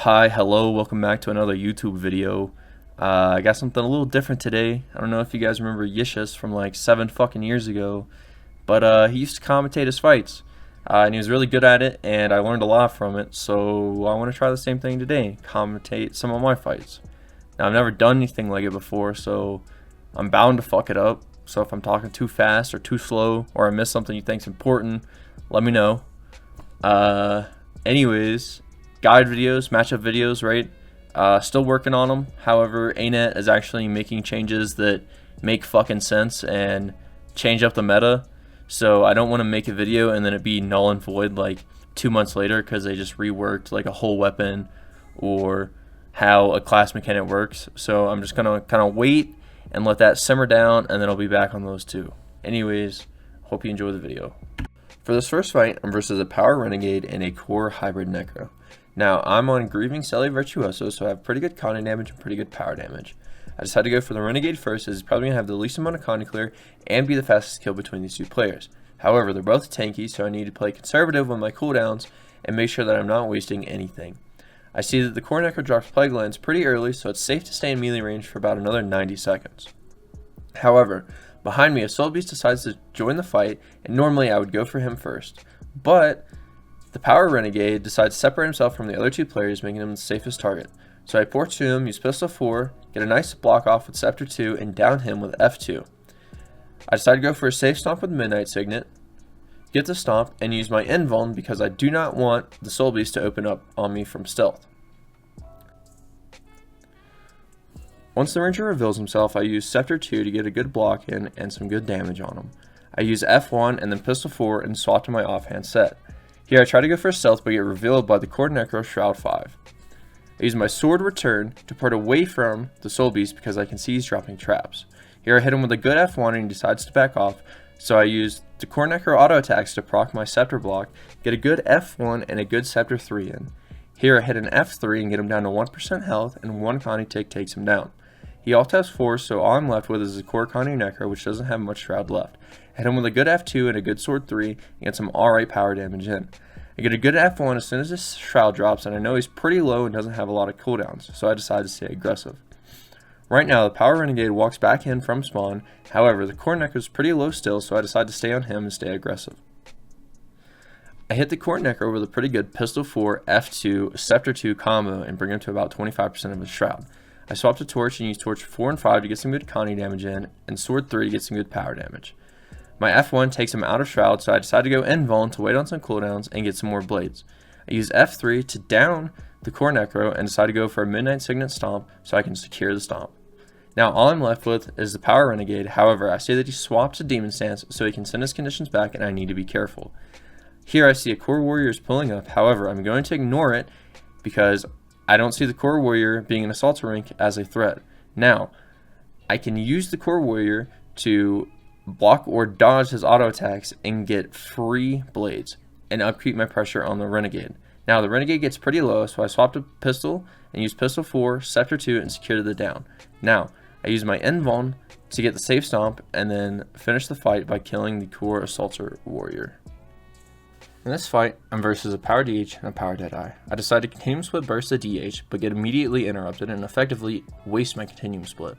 Hi, hello, welcome back to another YouTube video. I got something a little different today. I don't know if you guys remember Yishis from like 7 fucking years ago, but he used to commentate his fights, and he was really good at it, and I learned a lot from it, so I want to try the same thing today, commentate some of my fights. Now, I've never done anything like it before, so I'm bound to fuck it up, so if I'm talking too fast or too slow, or I miss something you think's important, let me know. Anyways, guide videos, matchup videos, right? Still working on them. However, ANET is actually making changes that make fucking sense and change up the meta. So I don't want to make a video and then it be null and void like 2 months later because they just reworked like a whole weapon or how a class mechanic works. So I'm just gonna kind of wait and let that simmer down, and then I'll be back on those two. Anyways, hope you enjoy the video. For this first fight, I'm versus a power Renegade and a core hybrid Necro. Now, I'm on Grieving Selly Virtuoso, so I have pretty good con damage and pretty good power damage. I decided to go for the Renegade first, as it's probably going to have the least amount of con to clear and be the fastest kill between these two players. However, they're both tanky, so I need to play conservative on my cooldowns and make sure that I'm not wasting anything. I see that the core Necro drops Plague Lance pretty early, so it's safe to stay in melee range for about another 90 seconds. However, behind me, a soulbeast decides to join the fight, and normally I would go for him first. But the power Renegade decides to separate himself from the other two players, making him the safest target. So I pour to him, use pistol 4, get a nice block off with scepter 2, and down him with F2. I decide to go for a safe stomp with Midnight Signet, get the stomp, and use my invuln because I do not want the soulbeast to open up on me from stealth. Once the Ranger reveals himself, I use Scepter 2 to get a good block in and some good damage on him. I use F1 and then Pistol 4 and swap to my offhand set. Here I try to go for stealth but get revealed by the core Necro Shroud 5. I use my sword return to port away from the soulbeast because I can see he's dropping traps. Here I hit him with a good F1 and he decides to back off, so I use the core Necro auto attacks to proc my scepter block, get a good F1 and a good scepter 3 in. Here I hit an F3 and get him down to 1% health, and one Connie tick takes him down. He alt has 4, so all I'm left with is a core Connie Necro, which doesn't have much shroud left. Hit him with a good F2 and a good sword 3 and get some alright power damage in. I get a good F1 as soon as this shroud drops, and I know he's pretty low and doesn't have a lot of cooldowns, so I decide to stay aggressive. Right now, the power Renegade walks back in from spawn. However, the core Necro is pretty low still, so I decide to stay on him and stay aggressive. I hit the core Necro with a pretty good pistol 4, F2, scepter 2 combo and bring him to about 25% of his shroud. I swap to torch and use torch 4 and 5 to get some good Connie damage in, and sword 3 to get some good power damage. My F1 takes him out of shroud, so I decide to go invuln to wait on some cooldowns and get some more blades. I use F3 to down the core Necro and decide to go for a Midnight Signet stomp so I can secure the stomp. Now all I'm left with is the power Renegade. However, I see that he swaps to Demon Stance so he can send his conditions back, and I need to be careful. Here I see a core warrior is pulling up. However, I'm going to ignore it because I don't see the core warrior being an assault rank as a threat. Now, I can use the core warrior to block or dodge his auto attacks and get free blades and upkeep my pressure on the Renegade. Now, the Renegade gets pretty low, so I swap to pistol and use pistol 4, scepter 2, and secure to the down. Now, I use my invuln to get the safe stomp and then finish the fight by killing the core assaulter warrior. In this fight, I'm versus a power DH and a power Deadeye. I decide to continuum split burst the DH, but get immediately interrupted and effectively waste my continuum split.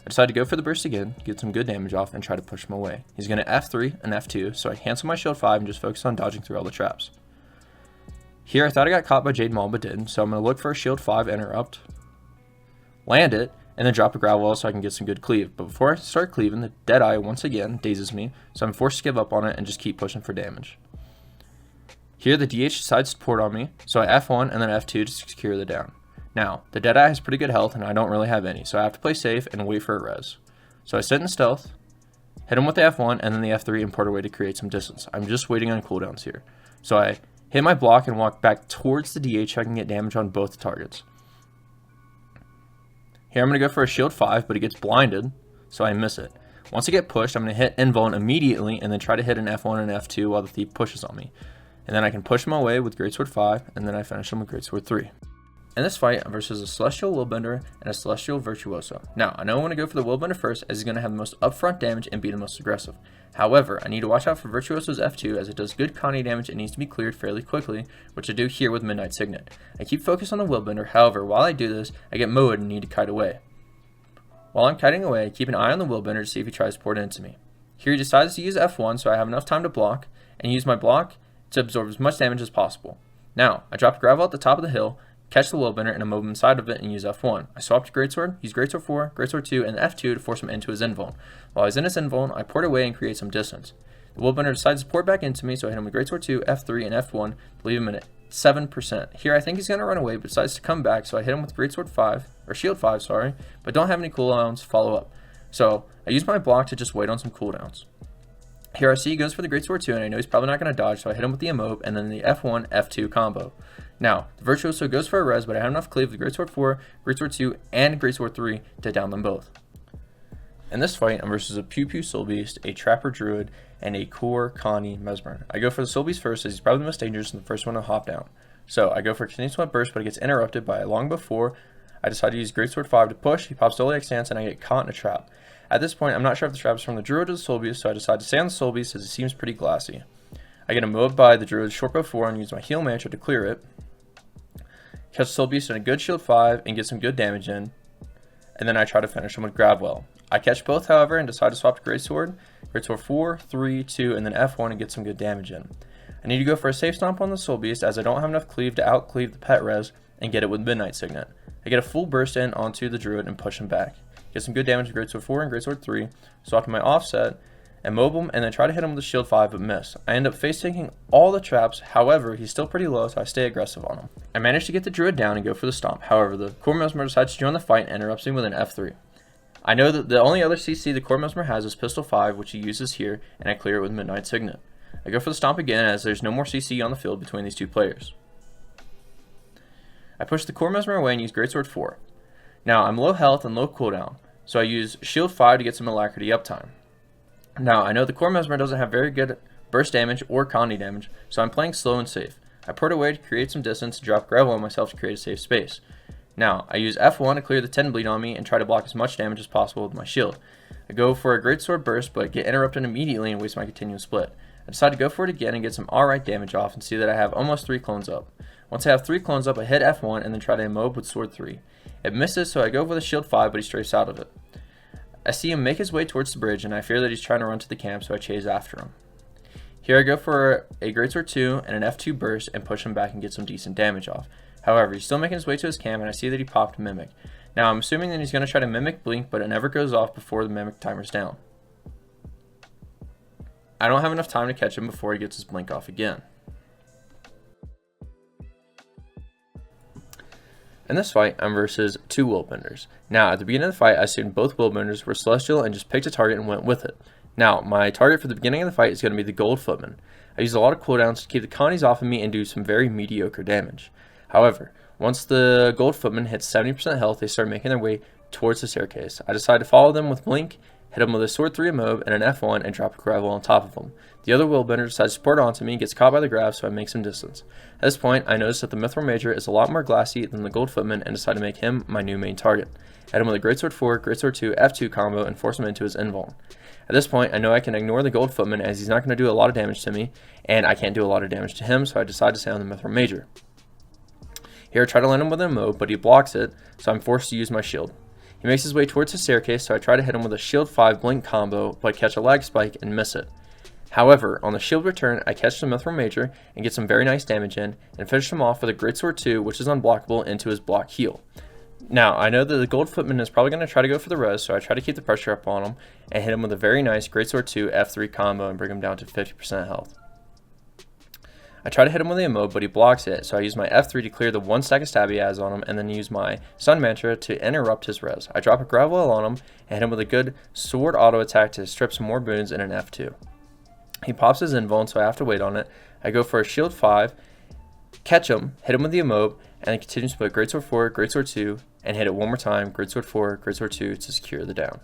I decide to go for the burst again, get some good damage off, and try to push him away. He's going to F3 and F2, so I cancel my shield 5 and just focus on dodging through all the traps. Here, I thought I got caught by Jade Maul, but didn't, so I'm going to look for a shield 5 interrupt, land it, and then drop a growl wall so I can get some good cleave. But before I start cleaving, the Deadeye once again dazes me, so I'm forced to give up on it and just keep pushing for damage. Here, the DH decides to port on me, so I F1 and then F2 to secure the down. Now, the Deadeye has pretty good health, and I don't really have any, so I have to play safe and wait for a res. So I sit in stealth, hit him with the F1 and then the F3 and port away to create some distance. I'm just waiting on cooldowns here. So I hit my block and walk back towards the DH so I can get damage on both targets. Here I'm going to go for a shield 5, but he gets blinded, so I miss it. Once I get pushed, I'm going to hit invuln immediately and then try to hit an F1 and F2 while the thief pushes on me. And then I can push him away with Greatsword 5, and then I finish him with Greatsword 3. In this fight, I'm versus a Celestial Willbender and a Celestial Virtuoso. Now, I know I want to go for the Willbender first as he's going to have the most upfront damage and be the most aggressive. However, I need to watch out for Virtuoso's F2 as it does good Connie damage and needs to be cleared fairly quickly, which I do here with Midnight Signet. I keep focused on the Willbender, however, while I do this, I get mowed and need to kite away. While I'm kiting away, I keep an eye on the Willbender to see if he tries to pour it into me. Here he decides to use F1 so I have enough time to block, and use my block to absorb as much damage as possible. Now, I drop gravel at the top of the hill, catch the Willbender, and I move him inside of it and use F1. I swap to Greatsword, use Greatsword 4, Greatsword 2, and F2 to force him into his invuln. While he's in his invuln, I port away and create some distance. The Willbender decides to pour back into me, so I hit him with Greatsword 2, F3, and F1 to leave him at 7%. Here I think he's going to run away, but decides to come back, so I hit him with Greatsword 5, or Shield 5, sorry, but don't have any cooldowns follow up. So I use my block to just wait on some cooldowns. Here I see he goes for the Greatsword 2, and I know he's probably not going to dodge, so I hit him with the Emote, and then the F1, F2 combo. Now, the Virtuoso goes for a res, but I have enough cleave with Greatsword 4, Greatsword 2, and Greatsword 3 to down them both. In this fight, I'm versus a Pew Pew soulbeast, a Trapper druid, and a Core Connie Mesmer. I go for the soulbeast first as he's probably the most dangerous and the first one to hop down. So I go for a continuous sweat burst, but it gets interrupted by long before I decide to use Greatsword 5 to push. He pops Doliac Stance, and I get caught in a trap. At this point, I'm not sure if the trap is from the druid or the soulbeast, so I decide to stay on the soulbeast as it seems pretty glassy. I get mowed by the druid shortbow 4 and use my heal mantra to clear it. Catch the soulbeast in a good shield 5 and get some good damage in, and then I try to finish him with Grabwell. I catch both, however, and decide to swap to Greatsword, Greatsword 4, 3, 2, and then F1 and get some good damage in. I need to go for a safe stomp on the soulbeast as I don't have enough cleave to out-cleave the pet res and get it with Midnight Signet. I get a full burst in onto the druid and push him back. Get some good damage with Greatsword 4 and Greatsword 3, swap to my offset, and mob him, and then try to hit him with a shield 5 but miss. I end up face taking all the traps, however, he's still pretty low, so I stay aggressive on him. I manage to get the druid down and go for the stomp, however, the Core Mesmer decides to join the fight and interrupts me with an F3. I know that the only other CC the Core Mesmer has is Pistol 5, which he uses here, and I clear it with Midnight Signet. I go for the stomp again as there's no more CC on the field between these two players. I push the Core Mesmer away and use Greatsword 4. Now, I'm low health and low cooldown, so I use Shield 5 to get some Alacrity uptime. Now, I know the Core Mesmer doesn't have very good burst damage or Connie damage, so I'm playing slow and safe. I port away to create some distance to drop gravel on myself to create a safe space. Now, I use F1 to clear the 10 bleed on me and try to block as much damage as possible with my shield. I go for a Greatsword burst, but get interrupted immediately and waste my continuous split. I decide to go for it again and get some alright damage off and see that I have almost 3 clones up. Once I have 3 clones up, I hit F1 and then try to emote with Sword 3. It misses, so I go with a Shield 5, but he strafes out of it. I see him make his way towards the bridge, and I fear that he's trying to run to the camp, so I chase after him. Here I go for a Greatsword 2 and an F2 burst and push him back and get some decent damage off. However, he's still making his way to his camp, and I see that he popped Mimic. Now, I'm assuming that he's going to try to Mimic Blink, but it never goes off before the Mimic timer's down. I don't have enough time to catch him before he gets his Blink off again. In this fight, I'm versus 2 Willbenders. Now, at the beginning of the fight, I assumed both Willbenders were Celestial and just picked a target and went with it. Now, my target for the beginning of the fight is going to be the Gold Footman. I use a lot of cooldowns to keep the Connies off of me and do some very mediocre damage. However, once the Gold Footman hits 70% health, they start making their way towards the staircase. I decide to follow them with Blink, hit them with a Sword 3 mob and an F1 and drop a gravel on top of them. The other Willbender decides to support onto me, gets caught by the grab, so I make some distance. At this point, I notice that the Mithril Major is a lot more glassy than the Gold Footman and decide to make him my new main target. I hit him with a Greatsword 4, Greatsword 2, F2 combo and force him into his invuln. At this point, I know I can ignore the Gold Footman as he's not going to do a lot of damage to me, and I can't do a lot of damage to him, so I decide to stay on the Mithril Major. Here I try to land him with a mob, but he blocks it, so I'm forced to use my shield. He makes his way towards the staircase, so I try to hit him with a Shield 5 Blink combo, but catch a lag spike and miss it. However, on the shield return, I catch the Mithril Major and get some very nice damage in, and finish him off with a Greatsword 2, which is unblockable, into his block heal. Now, I know that the Gold Footman is probably going to try to go for the res, so I try to keep the pressure up on him, and hit him with a very nice Greatsword 2 F3 combo and bring him down to 50% health. I try to hit him with the emote, but he blocks it, so I use my F3 to clear the 1 stack of stab he has on him, and then use my Sun Mantra to interrupt his res. I drop a Gravel on him, and hit him with a good Sword auto attack to strip some more boons and an F2. He pops his invuln, so I have to wait on it. I go for a Shield 5, catch him, hit him with the emote, and then continue to put Greatsword 4, Greatsword 2, and hit it one more time, Greatsword 4, Greatsword 2 to secure the down.